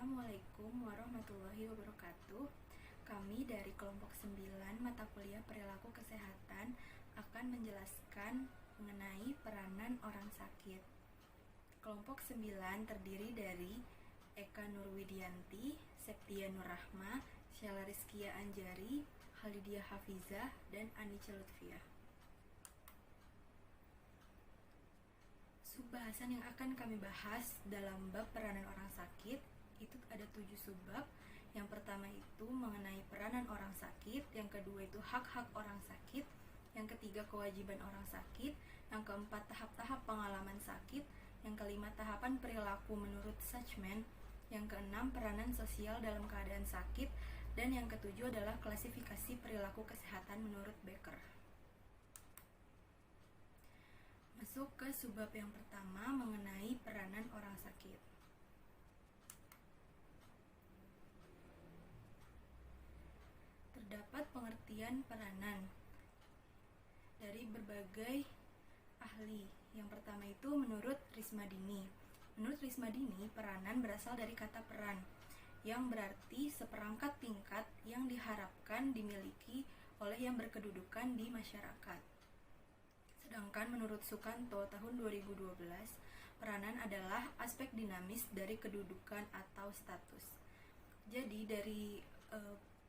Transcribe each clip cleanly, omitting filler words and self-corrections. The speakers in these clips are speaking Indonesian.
Assalamualaikum warahmatullahi wabarakatuh. Kami dari kelompok 9 mata kuliah perilaku kesehatan akan menjelaskan mengenai peranan orang sakit. Kelompok 9 terdiri dari Eka Nurwidianti, Septia Nurrahma, Sheila Rizkia Anjari, Khalidia Hafizah, dan Anice Lutfiah. Subbahasan yang akan kami bahas dalam bab peranan orang sakit itu ada 7 subbab. Yang pertama itu mengenai peranan orang sakit, yang kedua itu hak-hak orang sakit, yang ketiga kewajiban orang sakit, yang keempat tahap-tahap pengalaman sakit, yang kelima tahapan perilaku menurut Suchman, yang keenam peranan sosial dalam keadaan sakit, dan yang ketujuh adalah klasifikasi perilaku kesehatan menurut Becker. Masuk ke subbab yang pertama mengenai peranan orang sakit. Terdapat pengertian peranan dari berbagai ahli. Yang pertama itu menurut Rismadini. Menurut Rismadini, peranan berasal dari kata peran, yang berarti seperangkat tingkat yang diharapkan dimiliki oleh yang berkedudukan di masyarakat. Sedangkan menurut Sukanto tahun 2012, peranan adalah aspek dinamis dari kedudukan atau status. Jadi dari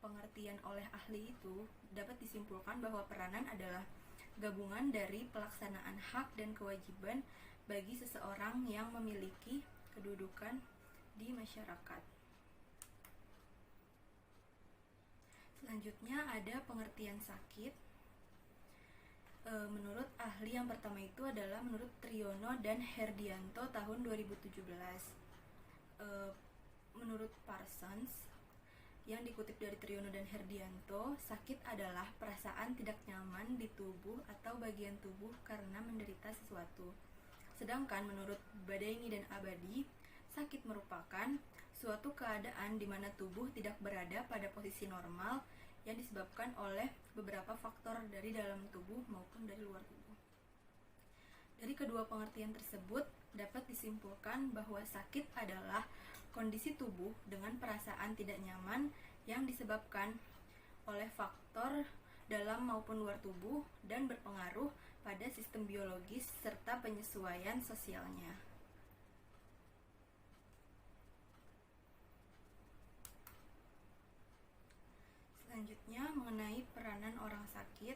pengertian oleh ahli itu dapat disimpulkan bahwa peranan adalah gabungan dari pelaksanaan hak dan kewajiban bagi seseorang yang memiliki kedudukan di masyarakat. Selanjutnya ada pengertian sakit. Menurut ahli yang pertama itu adalah menurut Triyono dan Herdianto tahun 2017. Menurut Parsons yang dikutip dari Triyono dan Herdianto, sakit adalah perasaan tidak nyaman di tubuh atau bagian tubuh karena menderita sesuatu. Sedangkan menurut Badaini dan Abadi, sakit merupakan suatu keadaan di mana tubuh tidak berada pada posisi normal yang disebabkan oleh beberapa faktor dari dalam tubuh maupun dari luar tubuh. Dari kedua pengertian tersebut dapat disimpulkan bahwa sakit adalah kondisi tubuh dengan perasaan tidak nyaman yang disebabkan oleh faktor dalam maupun luar tubuh dan berpengaruh pada sistem biologis serta penyesuaian sosialnya. Selanjutnya mengenai peranan orang sakit.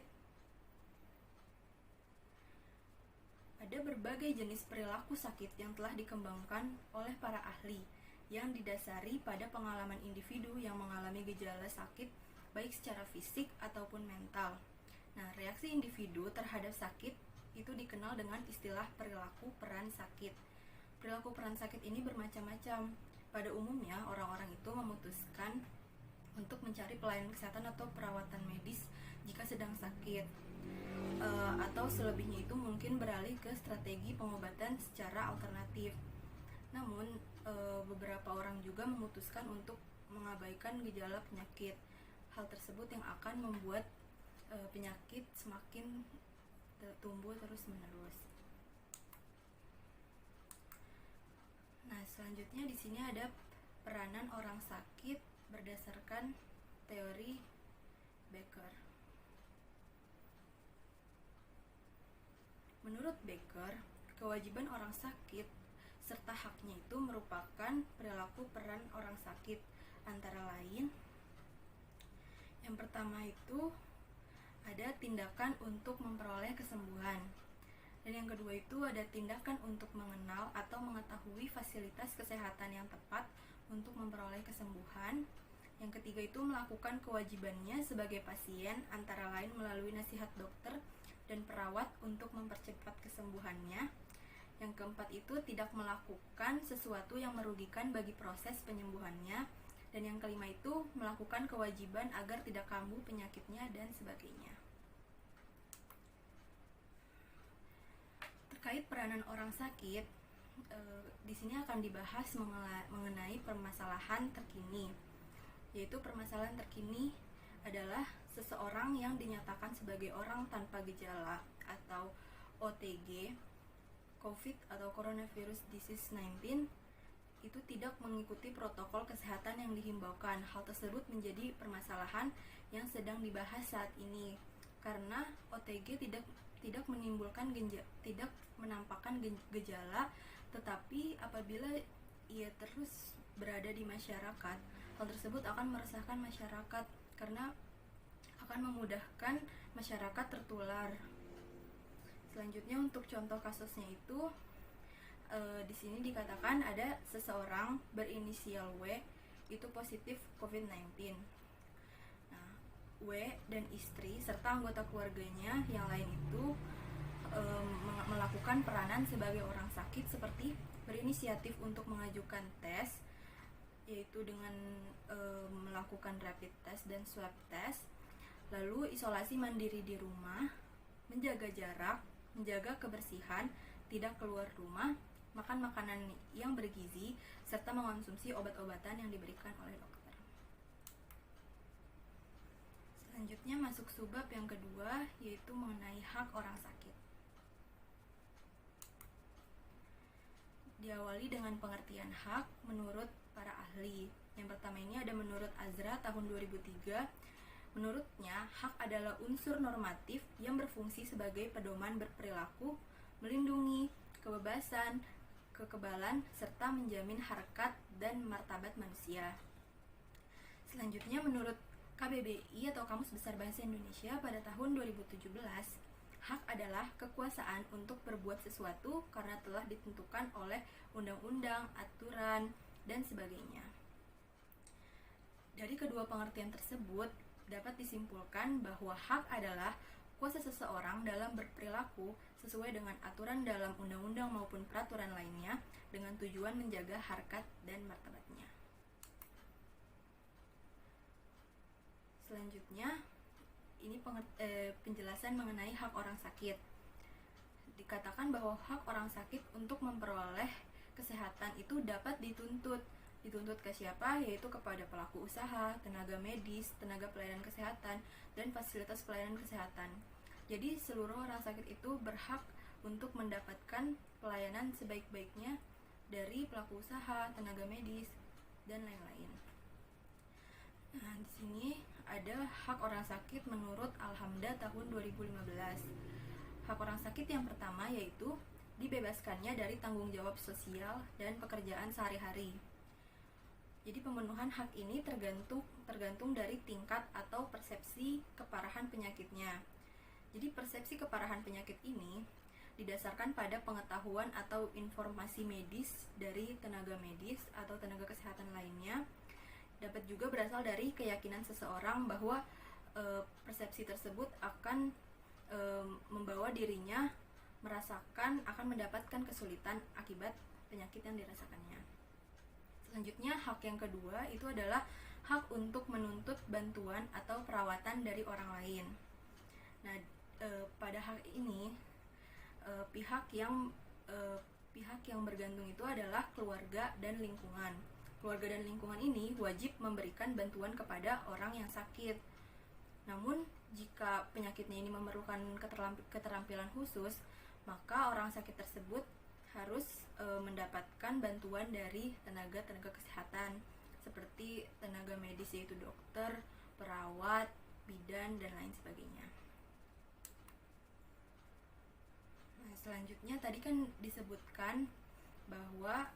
Ada berbagai jenis perilaku sakit yang telah dikembangkan oleh para ahli yang didasari pada pengalaman individu yang mengalami gejala sakit baik secara fisik ataupun mental. Nah, reaksi individu terhadap sakit itu dikenal dengan istilah perilaku peran sakit. Perilaku peran sakit ini bermacam-macam. Pada umumnya, orang-orang itu memutuskan untuk mencari pelayanan kesehatan atau perawatan medis jika sedang sakit, atau selebihnya itu mungkin beralih ke strategi pengobatan secara alternatif. Namun beberapa orang juga memutuskan untuk mengabaikan gejala penyakit. Hal tersebut yang akan membuat penyakit semakin tumbuh terus-menerus. Nah, selanjutnya di sini ada peranan orang sakit berdasarkan teori Becker. Menurut Becker, kewajiban orang sakit serta haknya itu merupakan perilaku peran orang sakit, antara lain yang pertama itu ada tindakan untuk memperoleh kesembuhan, dan yang kedua itu ada tindakan untuk mengenal atau mengetahui fasilitas kesehatan yang tepat untuk memperoleh kesembuhan. Yang ketiga itu melakukan kewajibannya sebagai pasien, antara lain melalui nasihat dokter dan perawat untuk mempercepat kesembuhannya. Yang keempat itu tidak melakukan sesuatu yang merugikan bagi proses penyembuhannya. Dan yang kelima itu melakukan kewajiban agar tidak kambuh penyakitnya dan sebagainya. Terkait peranan orang sakit, di sini akan dibahas mengenai permasalahan terkini, yaitu permasalahan terkini adalah seseorang yang dinyatakan sebagai orang tanpa gejala atau OTG, COVID atau Coronavirus Disease 19, itu tidak mengikuti protokol kesehatan yang dihimbaukan. Hal tersebut menjadi permasalahan yang sedang dibahas saat ini karena OTG tidak menimbulkan tidak menampakkan gejala, tetapi apabila ia terus berada di masyarakat, hal tersebut akan meresahkan masyarakat karena akan memudahkan masyarakat tertular. Selanjutnya untuk contoh kasusnya itu di sini dikatakan ada seseorang berinisial W itu positif COVID-19. Nah, W dan istri serta anggota keluarganya yang lain itu melakukan peranan sebagai orang sakit seperti berinisiatif untuk mengajukan tes, yaitu dengan melakukan rapid test dan swab test, lalu isolasi mandiri di rumah, menjaga jarak, menjaga kebersihan, tidak keluar rumah, makan makanan yang bergizi, serta mengonsumsi obat-obatan yang diberikan oleh dokter. Selanjutnya masuk subbab yang kedua, yaitu mengenai hak orang sakit. Diawali dengan pengertian hak menurut para ahli. Yang pertama ini ada menurut Azra tahun 2003. Menurutnya, hak adalah unsur normatif yang berfungsi sebagai pedoman berperilaku, melindungi kebebasan, kekebalan, serta menjamin harkat dan martabat manusia. Selanjutnya menurut KBBI atau Kamus Besar Bahasa Indonesia pada tahun 2017, hak adalah kekuasaan untuk berbuat sesuatu karena telah ditentukan oleh undang-undang, aturan, dan sebagainya. Dari kedua pengertian tersebut, dapat disimpulkan bahwa hak adalah kuasa seseorang dalam berperilaku sesuai dengan aturan dalam undang-undang maupun peraturan lainnya dengan tujuan menjaga harkat dan martabatnya. Selanjutnya, ini penjelasan mengenai hak orang sakit. Dikatakan bahwa hak orang sakit untuk memperoleh kesehatan itu dapat dituntut ke siapa? Yaitu kepada pelaku usaha, tenaga medis, tenaga pelayanan kesehatan, dan fasilitas pelayanan kesehatan. Jadi seluruh orang sakit itu berhak untuk mendapatkan pelayanan sebaik-baiknya dari pelaku usaha, tenaga medis, dan lain-lain. Nah, di sini ada hak orang sakit menurut Al-Hamda tahun 2015. Hak orang sakit yang pertama yaitu dibebaskannya dari tanggung jawab sosial dan pekerjaan sehari-hari. Jadi pemenuhan hak ini tergantung dari tingkat atau persepsi keparahan penyakitnya. Jadi persepsi keparahan penyakit ini didasarkan pada pengetahuan atau informasi medis dari tenaga medis atau tenaga kesehatan lainnya. Dapat juga berasal dari keyakinan seseorang bahwa persepsi tersebut akan membawa dirinya akan mendapatkan kesulitan akibat penyakit yang dirasakannya. Selanjutnya, hak yang kedua itu adalah hak untuk menuntut bantuan atau perawatan dari orang lain. Nah, pada hak ini pihak yang bergantung itu adalah keluarga dan lingkungan. Keluarga dan lingkungan ini wajib memberikan bantuan kepada orang yang sakit. Namun, jika penyakitnya ini memerlukan keterampilan khusus, maka orang sakit tersebut harus mendapatkan bantuan dari tenaga kesehatan seperti tenaga medis yaitu dokter, perawat, bidan, dan lain sebagainya. Nah, selanjutnya tadi kan disebutkan bahwa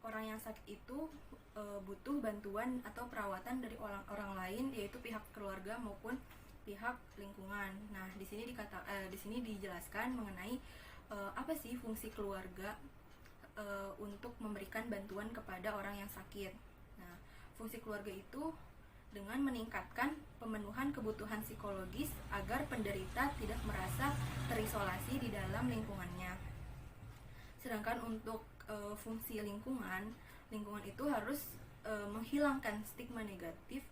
orang yang sakit itu butuh bantuan atau perawatan dari orang lain, yaitu pihak keluarga maupun pihak lingkungan. Nah, di sini dijelaskan mengenai apa sih fungsi keluarga untuk memberikan bantuan kepada orang yang sakit. Nah, fungsi keluarga itu dengan meningkatkan pemenuhan kebutuhan psikologis agar penderita tidak merasa terisolasi di dalam lingkungannya. Sedangkan untuk fungsi lingkungan itu harus menghilangkan stigma negatif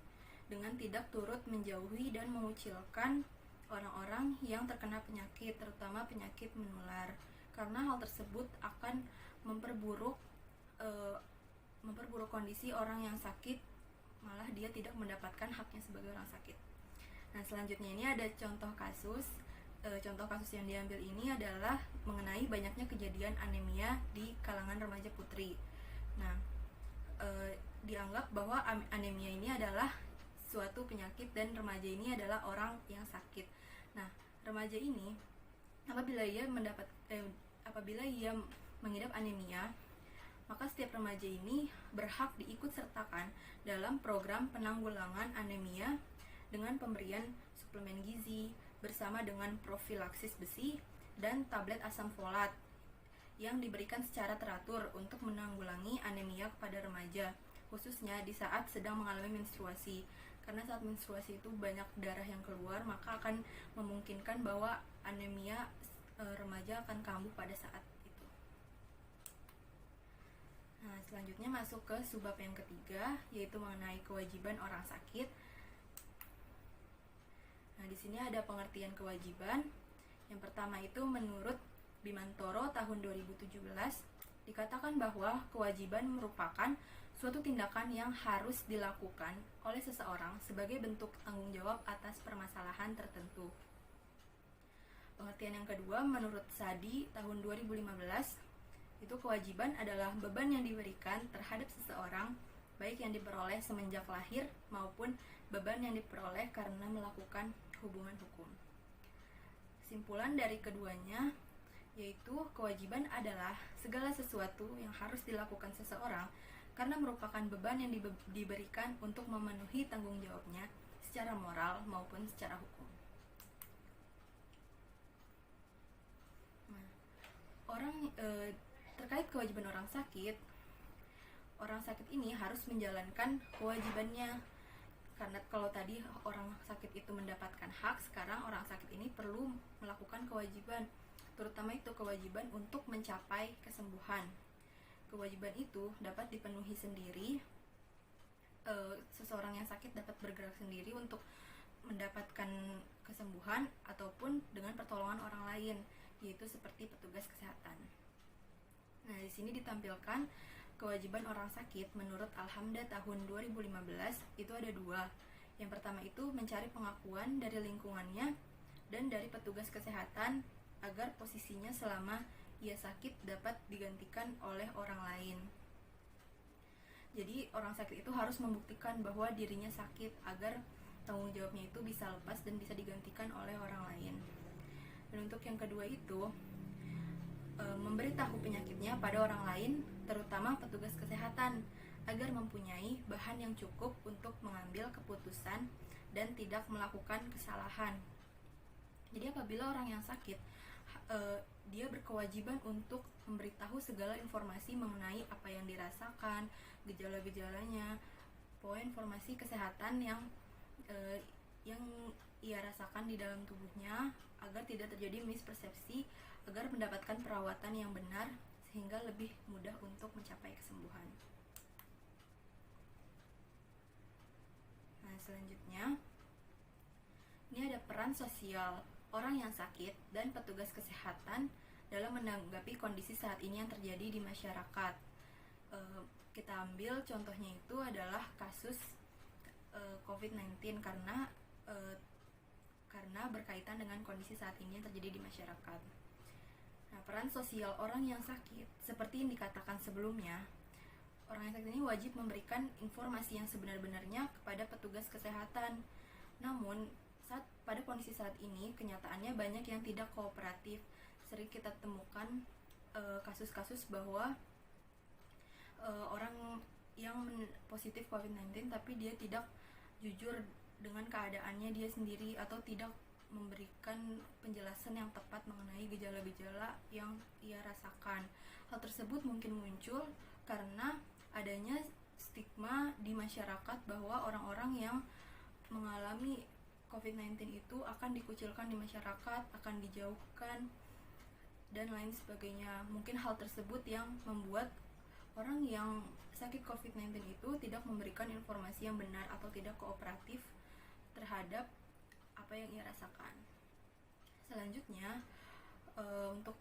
dengan tidak turut menjauhi dan mengucilkan orang-orang yang terkena penyakit, terutama penyakit menular, karena hal tersebut akan memperburuk kondisi orang yang sakit, malah dia tidak mendapatkan haknya sebagai orang sakit. Nah, selanjutnya ini ada contoh kasus contoh kasus yang diambil ini adalah mengenai banyaknya kejadian anemia di kalangan remaja putri. Nah, dianggap bahwa anemia ini adalah suatu penyakit dan remaja ini adalah orang yang sakit. Nah, remaja ini apabila ia mengidap anemia, maka setiap remaja ini berhak diikut sertakan dalam program penanggulangan anemia dengan pemberian suplemen gizi bersama dengan profilaksis besi dan tablet asam folat yang diberikan secara teratur untuk menanggulangi anemia kepada remaja, khususnya di saat sedang mengalami menstruasi. Karena saat menstruasi itu banyak darah yang keluar, maka akan memungkinkan bahwa anemia remaja akan kambuh pada saat itu. Nah, selanjutnya masuk ke subbab yang ketiga, yaitu mengenai kewajiban orang sakit. Nah, di sini ada pengertian kewajiban. Yang pertama itu menurut Bimantoro tahun 2017 dikatakan bahwa kewajiban merupakan suatu tindakan yang harus dilakukan oleh seseorang sebagai bentuk tanggung jawab atas permasalahan tertentu. Pengertian yang kedua menurut Sadi tahun 2015 itu kewajiban adalah beban yang diberikan terhadap seseorang, baik yang diperoleh semenjak lahir maupun beban yang diperoleh karena melakukan hubungan hukum. Kesimpulan dari keduanya yaitu kewajiban adalah segala sesuatu yang harus dilakukan seseorang karena merupakan beban yang diberikan untuk memenuhi tanggung jawabnya secara moral maupun secara hukum. Nah, terkait kewajiban orang sakit ini harus menjalankan kewajibannya. Karena kalau tadi orang sakit itu mendapatkan hak, sekarang orang sakit ini perlu melakukan kewajiban, terutama itu kewajiban untuk mencapai kesembuhan. Kewajiban itu dapat dipenuhi sendiri, seseorang yang sakit dapat bergerak sendiri untuk mendapatkan kesembuhan ataupun dengan pertolongan orang lain, yaitu seperti petugas kesehatan. Nah, di sini ditampilkan kewajiban orang sakit menurut Alhamda tahun 2015 itu ada dua. Yang pertama itu mencari pengakuan dari lingkungannya dan dari petugas kesehatan agar posisinya selama ia sakit dapat digantikan oleh orang lain. Jadi orang sakit itu harus membuktikan bahwa dirinya sakit agar tanggung jawabnya itu bisa lepas dan bisa digantikan oleh orang lain. Dan untuk yang kedua itu memberitahu penyakitnya pada orang lain, terutama petugas kesehatan, agar mempunyai bahan yang cukup untuk mengambil keputusan dan tidak melakukan kesalahan. Jadi apabila orang yang sakit, dia berkewajiban untuk memberitahu segala informasi mengenai apa yang dirasakan, gejala-gejalanya, poin informasi kesehatan yang ia rasakan di dalam tubuhnya, agar tidak terjadi mispersepsi, agar mendapatkan perawatan yang benar sehingga lebih mudah untuk mencapai kesembuhan. Nah, selanjutnya ini ada peran sosial orang yang sakit dan petugas kesehatan dalam menanggapi kondisi saat ini yang terjadi di masyarakat. Kita ambil contohnya itu adalah kasus COVID-19 karena berkaitan dengan kondisi saat ini yang terjadi di masyarakat. Nah, peran sosial orang yang sakit, seperti yang dikatakan sebelumnya, orang yang sakit ini wajib memberikan informasi yang sebenar-benarnya kepada petugas kesehatan. Namun, pada kondisi saat ini, kenyataannya banyak yang tidak kooperatif. Sering kita temukan kasus-kasus bahwa orang yang positif COVID-19 tapi dia tidak jujur dengan keadaannya dia sendiri atau tidak memberikan penjelasan yang tepat mengenai gejala-gejala yang ia rasakan. Hal tersebut mungkin muncul karena adanya stigma di masyarakat bahwa orang-orang yang mengalami COVID-19 itu akan dikucilkan di masyarakat, akan dijauhkan, dan lain sebagainya. Mungkin hal tersebut yang membuat orang yang sakit COVID-19 itu tidak memberikan informasi yang benar atau tidak kooperatif terhadap apa yang ia rasakan. Selanjutnya, untuk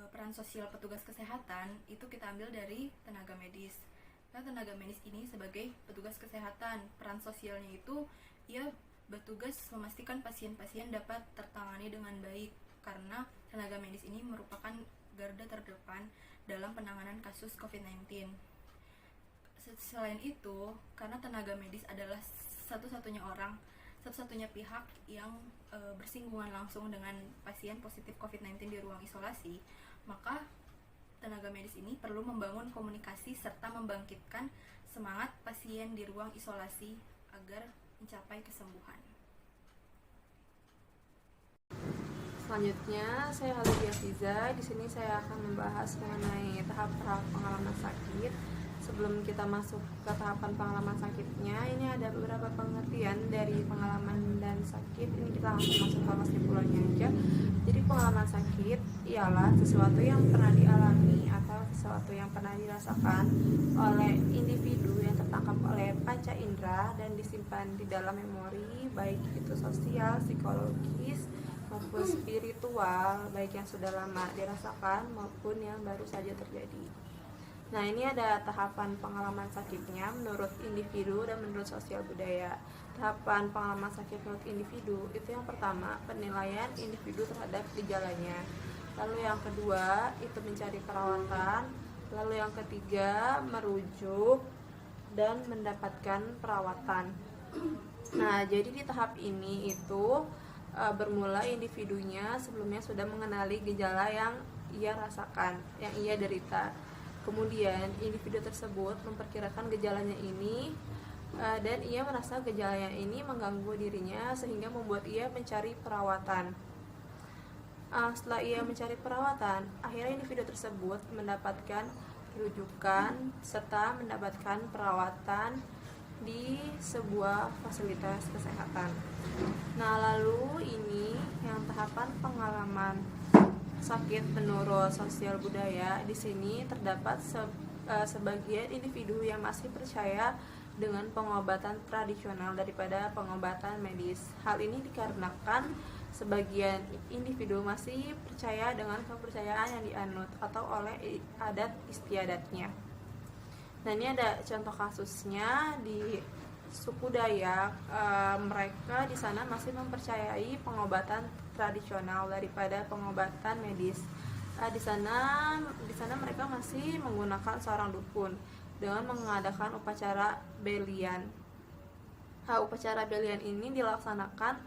peran sosial petugas kesehatan itu kita ambil dari tenaga medis. Nah, tenaga medis ini sebagai petugas kesehatan, peran sosialnya itu ia bertugas memastikan pasien-pasien dapat tertangani dengan baik, karena tenaga medis ini merupakan garda terdepan dalam penanganan kasus COVID-19. Selain itu, karena tenaga medis adalah satu-satunya pihak yang bersinggungan langsung dengan pasien positif COVID-19 di ruang isolasi, maka tenaga medis ini perlu membangun komunikasi serta membangkitkan semangat pasien di ruang isolasi agar mencapai kesembuhan. Selanjutnya, saya Halidya Fiza. Di sini saya akan membahas mengenai tahap-tahap pengalaman sakit. Sebelum kita masuk ke tahapan pengalaman sakitnya, ini ada beberapa pengertian dari pengalaman dan sakit. Ini kita langsung masuk ke kesimpulannya aja. Jadi pengalaman sakit ialah sesuatu yang pernah dialami atau sesuatu yang pernah dirasakan oleh individu yang tertangkap oleh panca indera dan disimpan di dalam memori, baik itu sosial, psikologis, maupun spiritual, baik yang sudah lama dirasakan maupun yang baru saja terjadi. Nah, ini ada tahapan pengalaman sakitnya menurut individu dan menurut sosial budaya. Tahapan pengalaman sakit menurut individu itu yang pertama, penilaian individu terhadap gejalanya. Lalu yang kedua, itu mencari perawatan. Lalu yang ketiga, merujuk dan mendapatkan perawatan. Nah, jadi di tahap ini itu bermula individunya sebelumnya sudah mengenali gejala yang ia rasakan, yang ia derita. Kemudian individu tersebut memperkirakan gejalanya ini dan ia merasa gejalanya ini mengganggu dirinya sehingga membuat ia mencari perawatan. Setelah ia mencari perawatan, akhirnya individu tersebut mendapatkan rujukan serta mendapatkan perawatan di sebuah fasilitas kesehatan. Nah, lalu ini yang tahapan pengalaman sakit menurut sosial budaya. Di sini terdapat sebagian individu yang masih percaya dengan pengobatan tradisional daripada pengobatan medis. Hal ini dikarenakan sebagian individu masih percaya dengan kepercayaan yang dianut atau oleh adat istiadatnya. Nah, ini ada contoh kasusnya di suku Dayak. Mereka di sana masih mempercayai pengobatan tradisional daripada pengobatan medis. Di sana mereka masih menggunakan seorang dukun dengan mengadakan upacara belian. Upacara belian ini dilaksanakan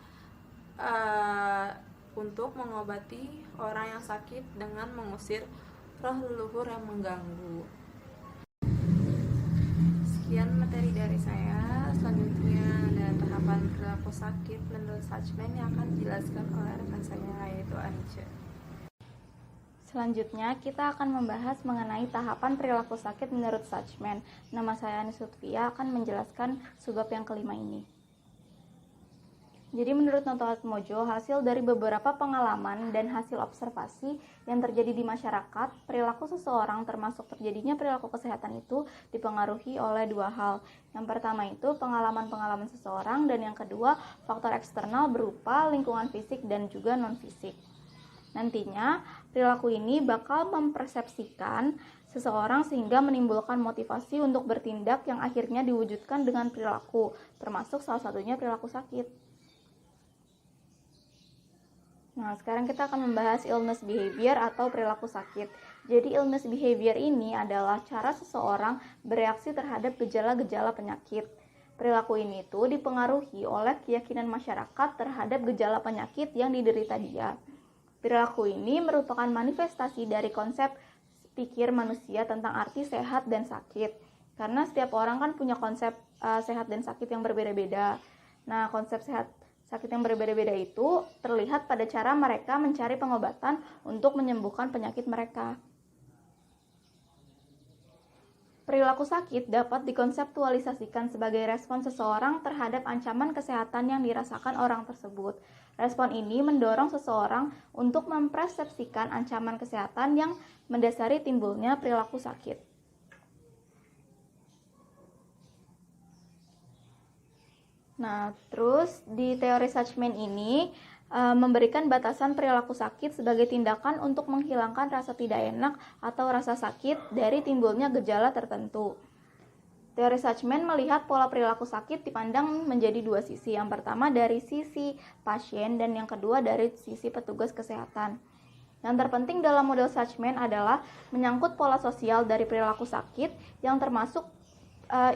untuk mengobati orang yang sakit dengan mengusir roh leluhur yang mengganggu. Sekian materi dari saya. Selanjutnya ada tahapan perilaku sakit menurut Suchman yang akan dijelaskan oleh rekan saya, yaitu Anice. Selanjutnya kita akan membahas mengenai tahapan perilaku sakit menurut Suchman. Nama saya Anice Lutfia akan menjelaskan subbab yang kelima ini. Jadi menurut Noto Atmojo, hasil dari beberapa pengalaman dan hasil observasi yang terjadi di masyarakat, perilaku seseorang termasuk terjadinya perilaku kesehatan itu dipengaruhi oleh dua hal. Yang pertama itu pengalaman-pengalaman seseorang, dan yang kedua faktor eksternal berupa lingkungan fisik dan juga non-fisik. Nantinya perilaku ini bakal mempersepsikan seseorang sehingga menimbulkan motivasi untuk bertindak yang akhirnya diwujudkan dengan perilaku, termasuk salah satunya perilaku sakit. Nah, sekarang kita akan membahas illness behavior atau perilaku sakit. Jadi illness behavior ini adalah cara seseorang bereaksi terhadap gejala-gejala penyakit. Perilaku ini tuh dipengaruhi oleh keyakinan masyarakat terhadap gejala penyakit yang diderita dia. Perilaku ini merupakan manifestasi dari konsep pikir manusia tentang arti sehat dan sakit. Karena setiap orang kan punya konsep sehat dan sakit yang berbeda-beda. Nah, konsep sakit yang berbeda-beda itu terlihat pada cara mereka mencari pengobatan untuk menyembuhkan penyakit mereka. Perilaku sakit dapat dikonseptualisasikan sebagai respon seseorang terhadap ancaman kesehatan yang dirasakan orang tersebut. Respon ini mendorong seseorang untuk mempersepsikan ancaman kesehatan yang mendasari timbulnya perilaku sakit. Nah, terus di teori Suchman ini memberikan batasan perilaku sakit sebagai tindakan untuk menghilangkan rasa tidak enak atau rasa sakit dari timbulnya gejala tertentu. Teori Suchman melihat pola perilaku sakit dipandang menjadi dua sisi. Yang pertama dari sisi pasien dan yang kedua dari sisi petugas kesehatan. Yang terpenting dalam model Suchman adalah menyangkut pola sosial dari perilaku sakit yang termasuk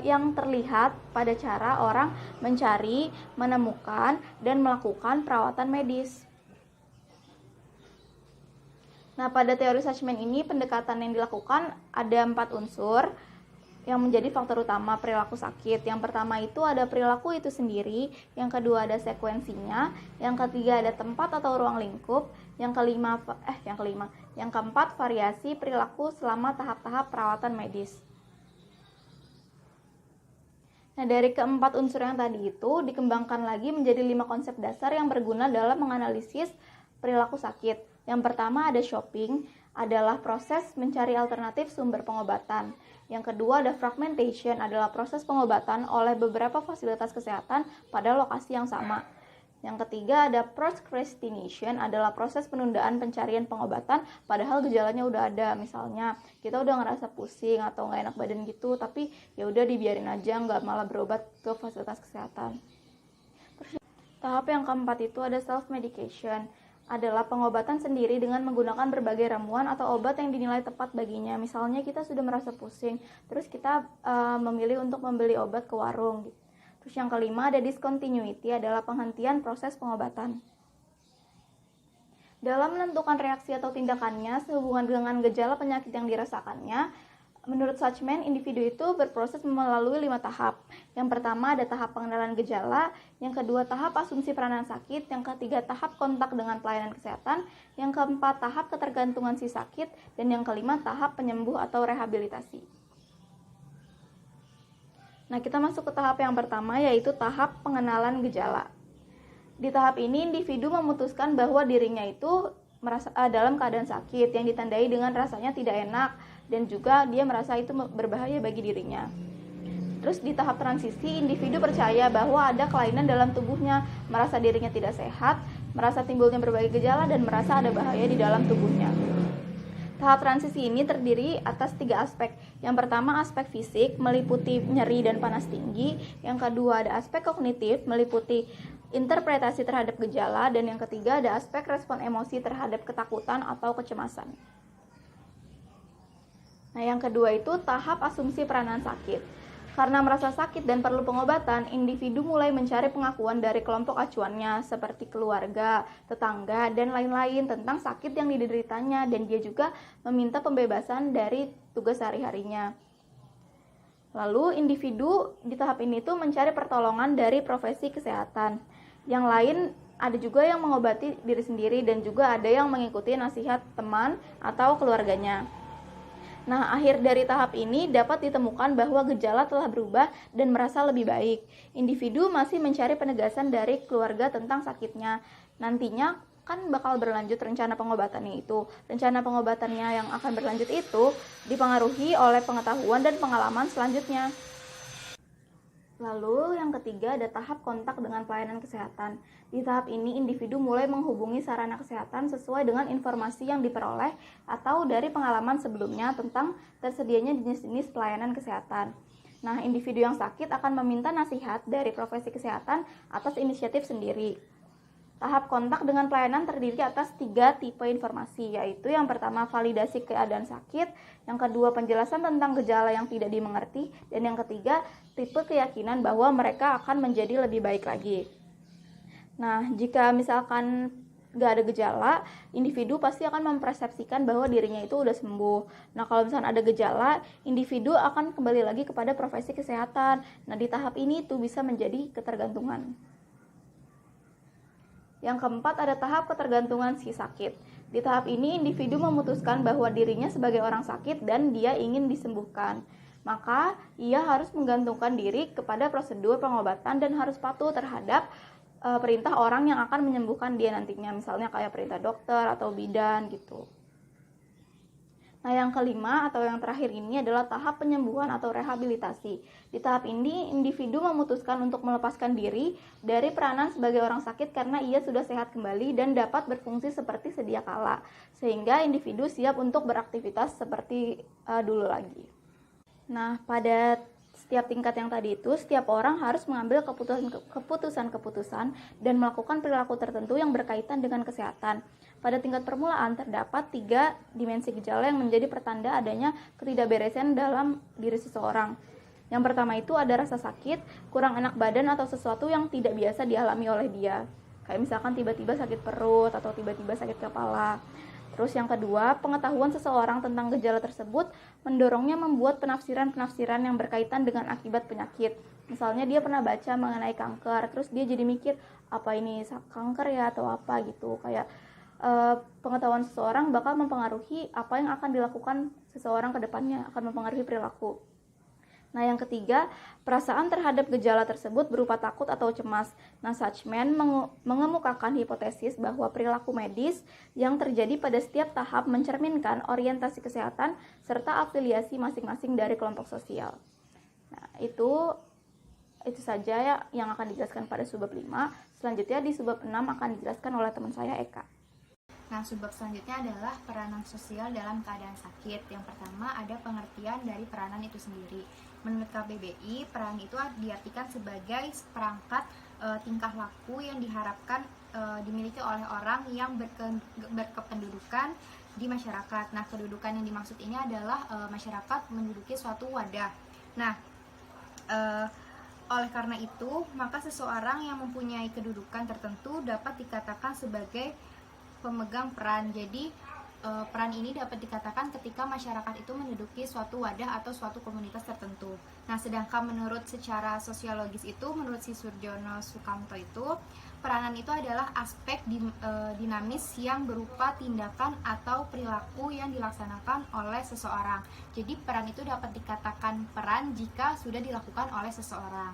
yang terlihat pada cara orang mencari, menemukan, dan melakukan perawatan medis. Nah, pada teori Suchman ini pendekatan yang dilakukan ada 4 unsur yang menjadi faktor utama perilaku sakit. Yang pertama itu ada perilaku itu sendiri, yang kedua ada sekuensinya, yang ketiga ada tempat atau ruang lingkup, yang keempat variasi perilaku selama tahap-tahap perawatan medis. Nah, dari keempat unsur yang tadi itu dikembangkan lagi menjadi 5 konsep dasar yang berguna dalam menganalisis perilaku sakit. Yang pertama ada shopping, adalah proses mencari alternatif sumber pengobatan. Yang kedua ada fragmentation, adalah proses pengobatan oleh beberapa fasilitas kesehatan pada lokasi yang sama. Yang ketiga ada procrastination, adalah proses penundaan pencarian pengobatan padahal gejalanya udah ada. Misalnya kita udah ngerasa pusing atau nggak enak badan gitu, tapi ya udah dibiarin aja, nggak malah berobat ke fasilitas kesehatan. Tahap yang keempat itu ada self medication, adalah pengobatan sendiri dengan menggunakan berbagai ramuan atau obat yang dinilai tepat baginya. Misalnya kita sudah merasa pusing, terus kita memilih untuk membeli obat ke warung. Terus yang kelima ada discontinuity, adalah penghentian proses pengobatan. Dalam menentukan reaksi atau tindakannya sehubungan dengan gejala penyakit yang dirasakannya, menurut Suchman, individu itu berproses melalui 5 tahap. Yang pertama ada tahap pengenalan gejala, yang kedua tahap asumsi peranan sakit, yang ketiga tahap kontak dengan pelayanan kesehatan, yang keempat tahap ketergantungan si sakit, dan yang kelima tahap penyembuh atau rehabilitasi. Nah, kita masuk ke tahap yang pertama, yaitu tahap pengenalan gejala. Di tahap ini, individu memutuskan bahwa dirinya itu dalam keadaan sakit yang ditandai dengan rasanya tidak enak, dan juga dia merasa itu berbahaya bagi dirinya. Terus di tahap transisi, individu percaya bahwa ada kelainan dalam tubuhnya, merasa dirinya tidak sehat, merasa timbulnya berbagai gejala, dan merasa ada bahaya di dalam tubuhnya. Tahap transisi ini terdiri atas 3 aspek. Yang pertama aspek fisik, meliputi nyeri dan panas tinggi. Yang kedua ada aspek kognitif, meliputi interpretasi terhadap gejala. Dan yang ketiga ada aspek respon emosi terhadap ketakutan atau kecemasan. Nah, yang kedua itu tahap asumsi peranan sakit. Karena merasa sakit dan perlu pengobatan, individu mulai mencari pengakuan dari kelompok acuannya seperti keluarga, tetangga, dan lain-lain tentang sakit yang dideritanya, dan dia juga meminta pembebasan dari tugas sehari-harinya. Lalu individu di tahap ini tuh mencari pertolongan dari profesi kesehatan. Yang lain ada juga yang mengobati diri sendiri dan juga ada yang mengikuti nasihat teman atau keluarganya. Nah, akhir dari tahap ini dapat ditemukan bahwa gejala telah berubah dan merasa lebih baik. Individu masih mencari penegasan dari keluarga tentang sakitnya. Nantinya kan bakal berlanjut rencana pengobatannya itu. Rencana pengobatannya yang akan berlanjut itu dipengaruhi oleh pengetahuan dan pengalaman selanjutnya. Lalu yang ketiga ada tahap kontak dengan pelayanan kesehatan. Di tahap ini individu mulai menghubungi sarana kesehatan sesuai dengan informasi yang diperoleh atau dari pengalaman sebelumnya tentang tersedianya jenis-jenis pelayanan kesehatan. Nah, individu yang sakit akan meminta nasihat dari profesi kesehatan atas inisiatif sendiri. Tahap kontak dengan pelayanan terdiri atas 3 tipe informasi, yaitu yang pertama validasi keadaan sakit, yang kedua penjelasan tentang gejala yang tidak dimengerti, dan yang ketiga tipe keyakinan bahwa mereka akan menjadi lebih baik lagi. Nah, jika misalkan nggak ada gejala, individu pasti akan mempersepsikan bahwa dirinya itu udah sembuh. Nah, kalau misalkan ada gejala, individu akan kembali lagi kepada profesi kesehatan. Nah, di tahap ini itu bisa menjadi ketergantungan. Yang keempat ada tahap ketergantungan si sakit. Di tahap ini individu memutuskan bahwa dirinya sebagai orang sakit dan dia ingin disembuhkan. Maka ia harus menggantungkan diri kepada prosedur pengobatan dan harus patuh terhadap perintah orang yang akan menyembuhkan dia nantinya, misalnya kayak perintah dokter atau bidan gitu. Nah, yang kelima atau yang terakhir ini adalah tahap penyembuhan atau rehabilitasi. Di tahap ini, individu memutuskan untuk melepaskan diri dari peranan sebagai orang sakit karena ia sudah sehat kembali dan dapat berfungsi seperti sedia kala, sehingga individu siap untuk beraktivitas seperti dulu lagi. Nah, pada setiap tingkat yang tadi itu, setiap orang harus mengambil keputusan-keputusan dan melakukan perilaku tertentu yang berkaitan dengan kesehatan. Pada tingkat permulaan terdapat 3 dimensi gejala yang menjadi pertanda adanya ketidakberesan dalam diri seseorang. Yang pertama itu ada rasa sakit, kurang enak badan atau sesuatu yang tidak biasa dialami oleh dia. Kayak misalkan tiba-tiba sakit perut atau tiba-tiba sakit kepala. Terus yang kedua, pengetahuan seseorang tentang gejala tersebut mendorongnya membuat penafsiran-penafsiran yang berkaitan dengan akibat penyakit. Misalnya dia pernah baca mengenai kanker, terus dia jadi mikir, apa ini kanker ya atau apa gitu. Kayak pengetahuan seseorang bakal mempengaruhi apa yang akan dilakukan seseorang ke depannya, akan mempengaruhi perilaku. Nah, yang ketiga, perasaan terhadap gejala tersebut berupa takut atau cemas. Nah, Suchman mengemukakan hipotesis bahwa perilaku medis yang terjadi pada setiap tahap mencerminkan orientasi kesehatan serta afiliasi masing-masing dari kelompok sosial. Nah, itu saja ya yang akan dijelaskan pada subbab 5. Selanjutnya di subbab 6 akan dijelaskan oleh teman saya Eka. Nah, subbab selanjutnya adalah peranan sosial dalam keadaan sakit. Yang pertama ada pengertian dari peranan itu sendiri. Menurut KBBI, peran itu diartikan sebagai perangkat tingkah laku yang diharapkan dimiliki oleh orang yang berkependudukan di masyarakat. Nah, kedudukan yang dimaksud ini adalah masyarakat menduduki suatu wadah. Nah, oleh karena itu, maka seseorang yang mempunyai kedudukan tertentu dapat dikatakan sebagai pemegang peran. Jadi peran ini dapat dikatakan ketika masyarakat itu menduduki suatu wadah atau suatu komunitas tertentu. Nah, sedangkan menurut secara sosiologis itu, menurut si Surjono Sukamto itu, peranan itu adalah aspek dinamis yang berupa tindakan atau perilaku yang dilaksanakan oleh seseorang. Jadi peran itu dapat dikatakan peran jika sudah dilakukan oleh seseorang.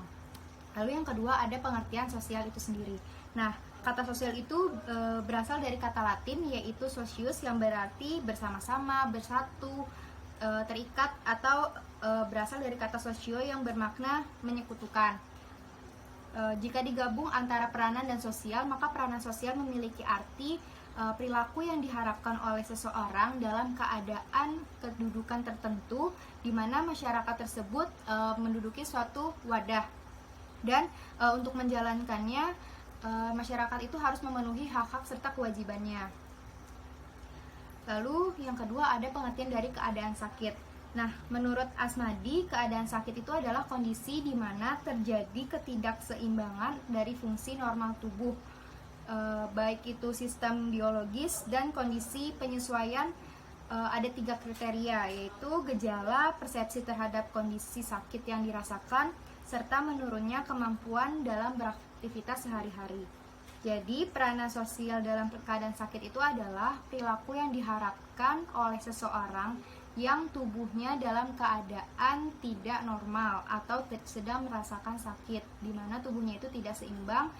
Lalu yang kedua ada pengertian sosial itu sendiri. Nah, kata sosial itu berasal dari kata Latin yaitu socius yang berarti bersama-sama, bersatu, terikat, atau berasal dari kata socio yang bermakna menyekutukan. Jika digabung antara peranan dan sosial, maka peranan sosial memiliki arti perilaku yang diharapkan oleh seseorang dalam keadaan kedudukan tertentu di mana masyarakat tersebut menduduki suatu wadah. Dan untuk menjalankannya, masyarakat itu harus memenuhi hak-hak serta kewajibannya. Lalu yang kedua ada pengertian dari keadaan sakit. Nah, menurut Asmadi, keadaan sakit itu adalah kondisi di mana terjadi ketidakseimbangan dari fungsi normal tubuh, baik itu sistem biologis dan kondisi penyesuaian. Ada 3 kriteria, yaitu gejala, persepsi terhadap kondisi sakit yang dirasakan, serta menurunnya kemampuan dalam beraktivitas sehari-hari. Jadi, peranan sosial dalam keadaan sakit itu adalah perilaku yang diharapkan oleh seseorang yang tubuhnya dalam keadaan tidak normal atau sedang merasakan sakit, di mana tubuhnya itu tidak seimbang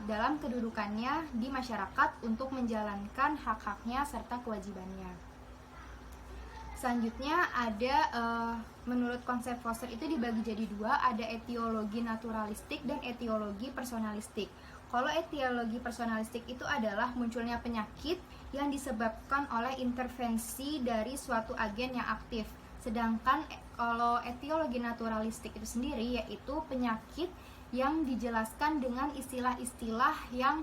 dalam kedudukannya di masyarakat untuk menjalankan hak-haknya serta kewajibannya. Selanjutnya ada menurut konsep Foster itu dibagi jadi 2, ada etiologi naturalistik dan etiologi personalistik. Kalau etiologi personalistik itu adalah munculnya penyakit yang disebabkan oleh intervensi dari suatu agen yang aktif. Sedangkan kalau etiologi naturalistik itu sendiri yaitu penyakit yang dijelaskan dengan istilah-istilah yang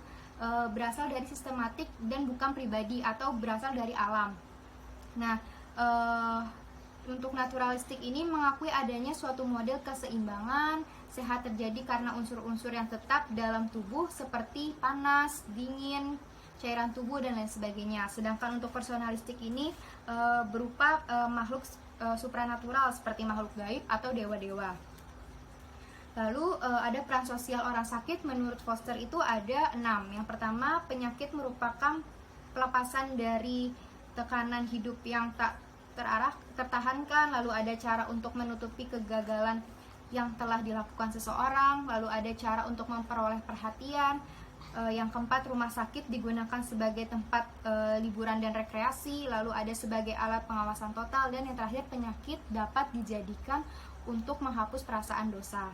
berasal dari sistematik dan bukan pribadi atau berasal dari alam. Nah, untuk naturalistik ini mengakui adanya suatu model keseimbangan sehat terjadi karena unsur-unsur yang tetap dalam tubuh seperti panas, dingin, cairan tubuh dan lain sebagainya. Sedangkan untuk personalistik ini berupa makhluk supranatural seperti makhluk gaib atau dewa-dewa. Lalu ada peran sosial orang sakit. Menurut Foster itu ada 6. Yang pertama, penyakit merupakan pelepasan dari tekanan hidup yang tak tertahankan. Lalu ada cara untuk menutupi kegagalan yang telah dilakukan seseorang. Lalu ada cara untuk memperoleh perhatian. Yang keempat, rumah sakit digunakan sebagai tempat liburan dan rekreasi. Lalu ada sebagai alat pengawasan total. Dan yang terakhir, penyakit dapat dijadikan untuk menghapus perasaan dosa.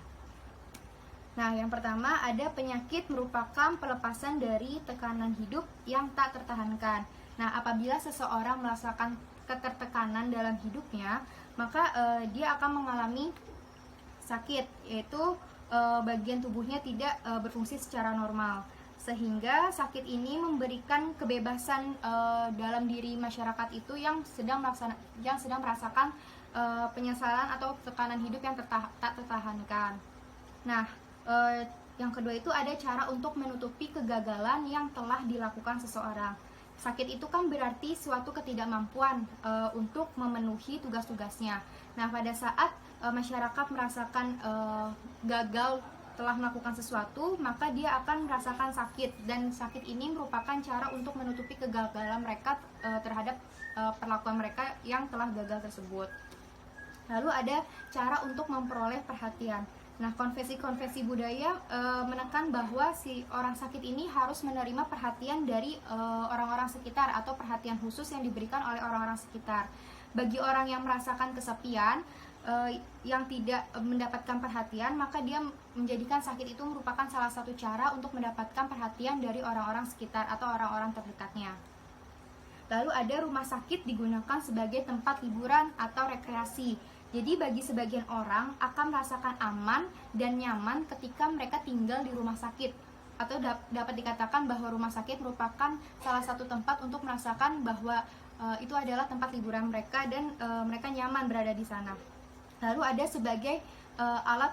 Nah, yang pertama ada penyakit merupakan pelepasan dari tekanan hidup yang tak tertahankan. Nah, apabila seseorang merasakan ketertekanan dalam hidupnya, maka dia akan mengalami sakit, yaitu bagian tubuhnya tidak berfungsi secara normal, sehingga sakit ini memberikan kebebasan dalam diri masyarakat itu yang sedang merasakan penyesalan atau tekanan hidup yang tak tertahankan. Nah, yang kedua itu ada cara untuk menutupi kegagalan yang telah dilakukan seseorang. Sakit itu kan berarti suatu ketidakmampuan untuk memenuhi tugas-tugasnya. Nah, pada saat masyarakat merasakan gagal telah melakukan sesuatu, maka dia akan merasakan sakit, dan sakit ini merupakan cara untuk menutupi kegagalan mereka terhadap perlakuan mereka yang telah gagal tersebut. Lalu ada cara untuk memperoleh perhatian. Nah, konvensi-konvensi budaya menekan bahwa si orang sakit ini harus menerima perhatian dari orang-orang sekitar atau perhatian khusus yang diberikan oleh orang-orang sekitar. Bagi orang yang merasakan kesepian, yang tidak mendapatkan perhatian, maka dia menjadikan sakit itu merupakan salah satu cara untuk mendapatkan perhatian dari orang-orang sekitar atau orang-orang terdekatnya. Lalu ada rumah sakit digunakan sebagai tempat liburan atau rekreasi. Jadi bagi sebagian orang akan merasakan aman dan nyaman ketika mereka tinggal di rumah sakit, atau dapat dikatakan bahwa rumah sakit merupakan salah satu tempat untuk merasakan bahwa itu adalah tempat liburan mereka dan mereka nyaman berada di sana. Lalu ada sebagai alat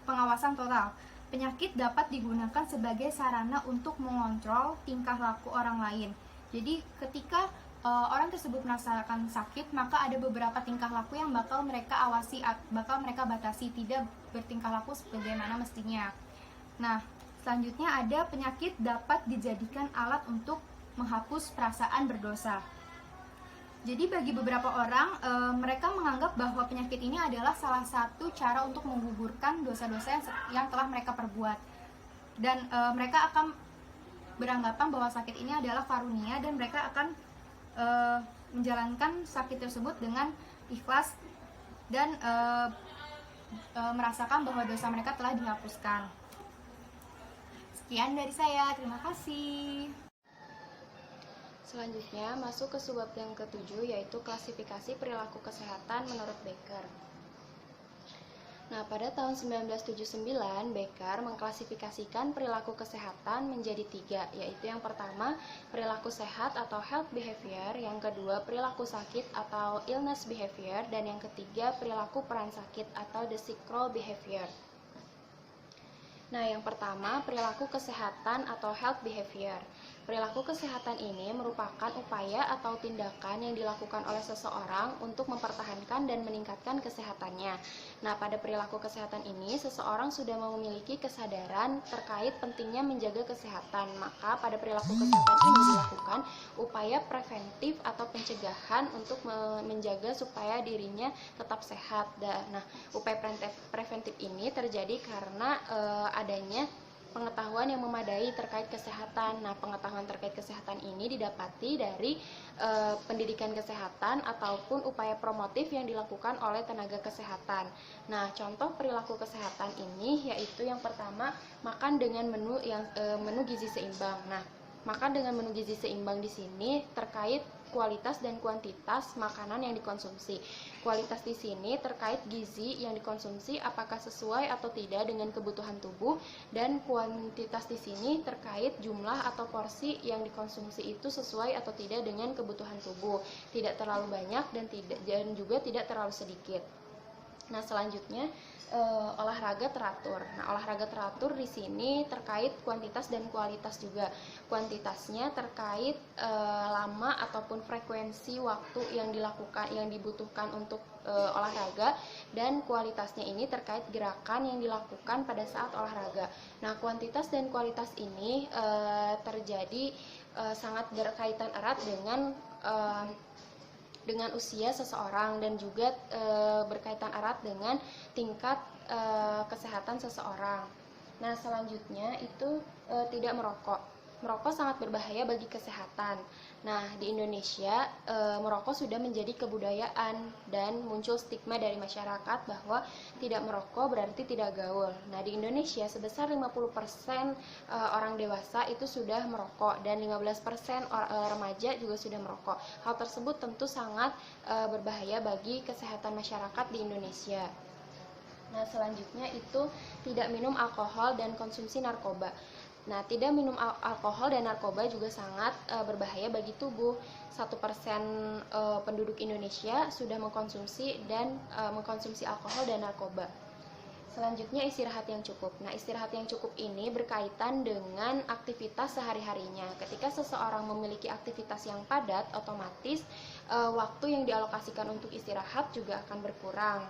pengawasan total. Penyakit dapat digunakan sebagai sarana untuk mengontrol tingkah laku orang lain. Jadi ketika orang tersebut merasakan sakit, maka ada beberapa tingkah laku yang bakal mereka awasi, bakal mereka batasi, tidak bertingkah laku sebagaimana mestinya. Nah, selanjutnya ada penyakit dapat dijadikan alat untuk menghapus perasaan berdosa. Jadi bagi beberapa orang, mereka menganggap bahwa penyakit ini adalah salah satu cara untuk menggugurkan dosa-dosa yang telah mereka perbuat. Dan mereka akan beranggapan bahwa sakit ini adalah karunia, dan mereka akan menjalankan sakit tersebut dengan ikhlas dan merasakan bahwa dosa mereka telah dihapuskan. Sekian dari saya, terima kasih. Selanjutnya masuk ke subbab yang ketujuh, yaitu klasifikasi perilaku kesehatan menurut Becker. Nah, pada tahun 1979, Becker mengklasifikasikan perilaku kesehatan menjadi 3, yaitu yang pertama, perilaku sehat atau health behavior, yang kedua, perilaku sakit atau illness behavior, dan yang ketiga, perilaku peran sakit atau the sick role behavior. Nah, yang pertama, perilaku kesehatan atau health behavior. Perilaku kesehatan ini merupakan upaya atau tindakan yang dilakukan oleh seseorang untuk mempertahankan dan meningkatkan kesehatannya. Nah, pada perilaku kesehatan ini, seseorang sudah memiliki kesadaran terkait pentingnya menjaga kesehatan. Maka, pada perilaku kesehatan ini dilakukan upaya preventif atau pencegahan untuk menjaga supaya dirinya tetap sehat. Nah, upaya preventif ini terjadi karena adanya pengetahuan yang memadai terkait kesehatan. Nah, pengetahuan terkait kesehatan ini didapati dari pendidikan kesehatan ataupun upaya promotif yang dilakukan oleh tenaga kesehatan. Nah, contoh perilaku kesehatan ini yaitu yang pertama, makan dengan menu gizi seimbang. Nah, makan dengan menu gizi seimbang di sini terkait kualitas dan kuantitas makanan yang dikonsumsi. Kualitas di sini terkait gizi yang dikonsumsi apakah sesuai atau tidak dengan kebutuhan tubuh, dan kuantitas di sini terkait jumlah atau porsi yang dikonsumsi itu sesuai atau tidak dengan kebutuhan tubuh, tidak terlalu banyak dan juga tidak terlalu sedikit. Nah, selanjutnya olahraga teratur. Nah, olahraga teratur di sini terkait kuantitas dan kualitas juga. Kuantitasnya terkait lama ataupun frekuensi waktu yang dibutuhkan untuk olahraga, dan kualitasnya ini terkait gerakan yang dilakukan pada saat olahraga. Nah, kuantitas dan kualitas ini terjadi sangat berkaitan erat dengan usia seseorang, dan juga berkaitan erat dengan tingkat kesehatan seseorang. Nah, selanjutnya itu tidak merokok. Merokok sangat berbahaya bagi kesehatan. Nah, di Indonesia merokok sudah menjadi kebudayaan dan muncul stigma dari masyarakat bahwa tidak merokok berarti tidak gaul. Nah, di Indonesia sebesar 50% orang dewasa itu sudah merokok, dan 15% remaja juga sudah merokok. Hal tersebut tentu sangat berbahaya bagi kesehatan masyarakat di Indonesia. Nah, selanjutnya itu tidak minum alkohol dan konsumsi narkoba. Nah, tidak minum alkohol dan narkoba juga sangat berbahaya bagi tubuh. 1% penduduk Indonesia sudah mengkonsumsi alkohol dan narkoba. Selanjutnya, istirahat yang cukup. Nah, istirahat yang cukup ini berkaitan dengan aktivitas sehari-harinya. Ketika seseorang memiliki aktivitas yang padat, otomatis waktu yang dialokasikan untuk istirahat juga akan berkurang.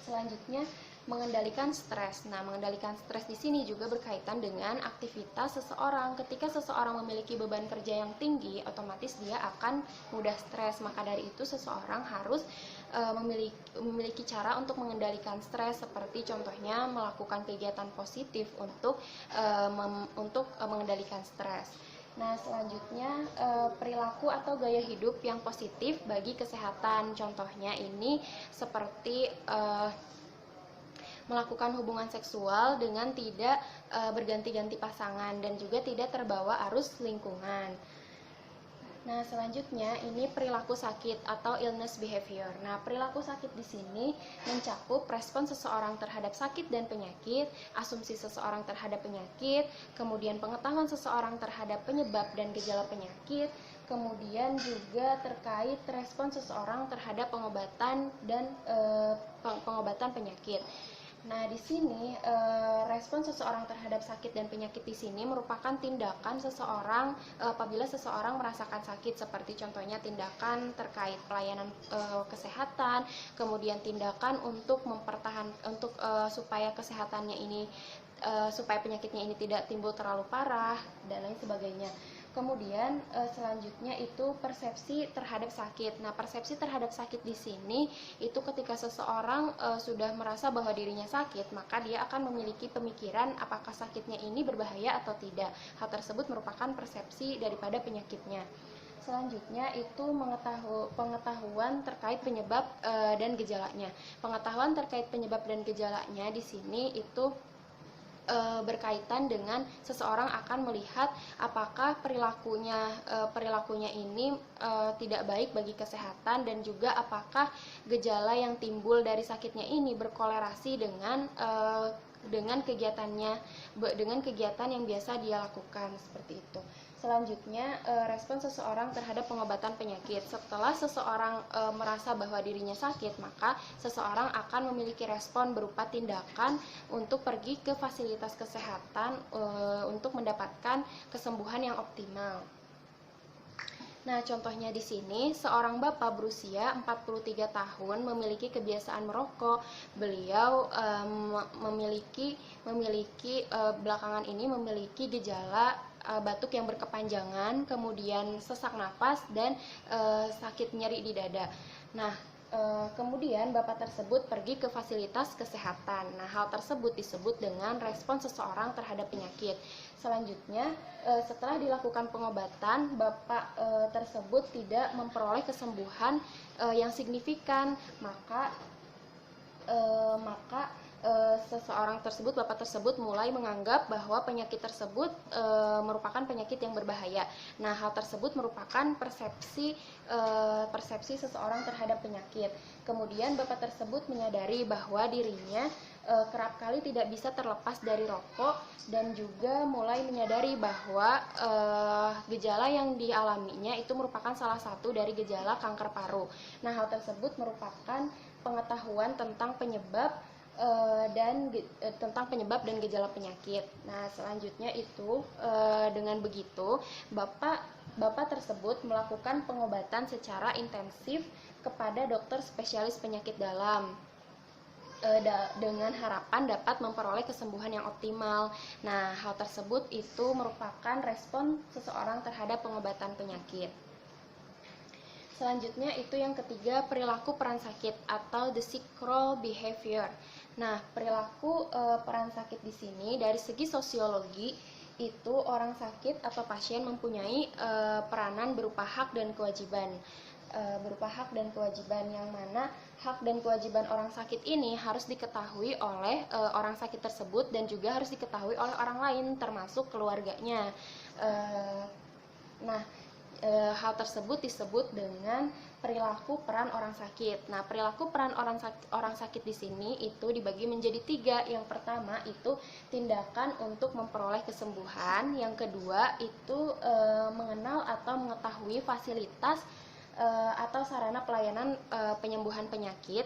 Selanjutnya, mengendalikan stres. Nah, mengendalikan stres di sini juga berkaitan dengan aktivitas seseorang. Ketika seseorang memiliki beban kerja yang tinggi, otomatis dia akan mudah stres. Maka dari itu seseorang harus memiliki cara untuk mengendalikan stres, seperti contohnya melakukan kegiatan positif untuk mengendalikan stres. Nah, selanjutnya perilaku atau gaya hidup yang positif bagi kesehatan. Contohnya ini seperti melakukan hubungan seksual dengan tidak berganti-ganti pasangan dan juga tidak terbawa arus lingkungan. Nah, selanjutnya ini perilaku sakit atau illness behavior. Nah, perilaku sakit di sini mencakup respon seseorang terhadap sakit dan penyakit, asumsi seseorang terhadap penyakit, kemudian pengetahuan seseorang terhadap penyebab dan gejala penyakit, kemudian juga terkait respon seseorang terhadap pengobatan dan pengobatan penyakit. Nah, di sini respon seseorang terhadap sakit dan penyakit di sini merupakan tindakan seseorang apabila seseorang merasakan sakit, seperti contohnya tindakan terkait pelayanan kesehatan, kemudian tindakan untuk supaya kesehatannya ini supaya penyakitnya ini tidak timbul terlalu parah dan lain sebagainya. Kemudian selanjutnya itu persepsi terhadap sakit. Nah, persepsi terhadap sakit di sini itu ketika seseorang sudah merasa bahwa dirinya sakit, maka dia akan memiliki pemikiran apakah sakitnya ini berbahaya atau tidak. Hal tersebut merupakan persepsi daripada penyakitnya. Selanjutnya itu pengetahuan terkait penyebab dan gejalanya. Pengetahuan terkait penyebab dan gejalanya di sini itu berkaitan dengan seseorang akan melihat apakah perilakunya ini tidak baik bagi kesehatan, dan juga apakah gejala yang timbul dari sakitnya ini berkolerasi dengan kegiatan yang biasa dia lakukan, seperti itu. Selanjutnya, respon seseorang terhadap pengobatan penyakit. Setelah seseorang merasa bahwa dirinya sakit, maka seseorang akan memiliki respon berupa tindakan untuk pergi ke fasilitas kesehatan untuk mendapatkan kesembuhan yang optimal. Nah, contohnya di sini, seorang bapak berusia 43 tahun memiliki kebiasaan merokok. Beliau belakangan ini memiliki gejala batuk yang berkepanjangan, kemudian sesak napas, dan sakit nyeri di dada. Nah, kemudian bapak tersebut pergi ke fasilitas kesehatan. Nah, hal tersebut disebut dengan respon seseorang terhadap penyakit. Selanjutnya, setelah dilakukan pengobatan, bapak tersebut tidak memperoleh kesembuhan yang signifikan, maka bapak tersebut mulai menganggap bahwa penyakit tersebut merupakan penyakit yang berbahaya. Nah, hal tersebut merupakan persepsi seseorang terhadap penyakit. Kemudian bapak tersebut menyadari bahwa dirinya kerap kali tidak bisa terlepas dari rokok, dan juga mulai menyadari bahwa gejala yang dialaminya itu merupakan salah satu dari gejala kanker paru. Nah, hal tersebut merupakan pengetahuan tentang penyebab dan gejala penyakit. Nah, selanjutnya itu dengan begitu bapak tersebut melakukan pengobatan secara intensif kepada dokter spesialis penyakit dalam dengan harapan dapat memperoleh kesembuhan yang optimal. Nah, hal tersebut itu merupakan respon seseorang terhadap pengobatan penyakit. Selanjutnya itu yang ketiga, perilaku peran sakit atau the sick role behavior. Nah, perilaku peran sakit di sini dari segi sosiologi itu orang sakit atau pasien mempunyai peranan berupa hak dan kewajiban. Yang mana hak dan kewajiban orang sakit ini harus diketahui oleh orang sakit tersebut, dan juga harus diketahui oleh orang lain termasuk keluarganya. Hal tersebut disebut dengan perilaku peran orang sakit. Nah, perilaku peran orang sakit di sini itu dibagi menjadi 3. Yang pertama itu tindakan untuk memperoleh kesembuhan. Yang kedua itu mengenal atau mengetahui fasilitas atau sarana pelayanan penyembuhan penyakit.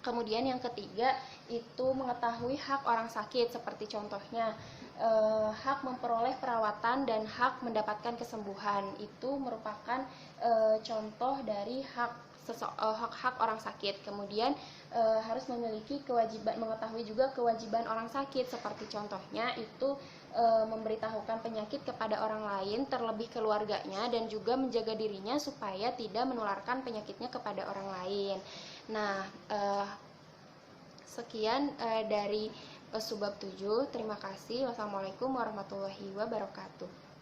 Kemudian yang ketiga itu mengetahui hak orang sakit, seperti contohnya hak memperoleh perawatan dan hak mendapatkan kesembuhan. Itu merupakan contoh dari hak orang sakit. Kemudian harus memiliki kewajiban, mengetahui juga kewajiban orang sakit, seperti contohnya itu memberitahukan penyakit kepada orang lain, terlebih keluarganya, dan juga menjaga dirinya supaya tidak menularkan penyakitnya kepada orang lain. Nah, sekian dari Subbab 7. Terima kasih. Wassalamualaikum warahmatullahi wabarakatuh.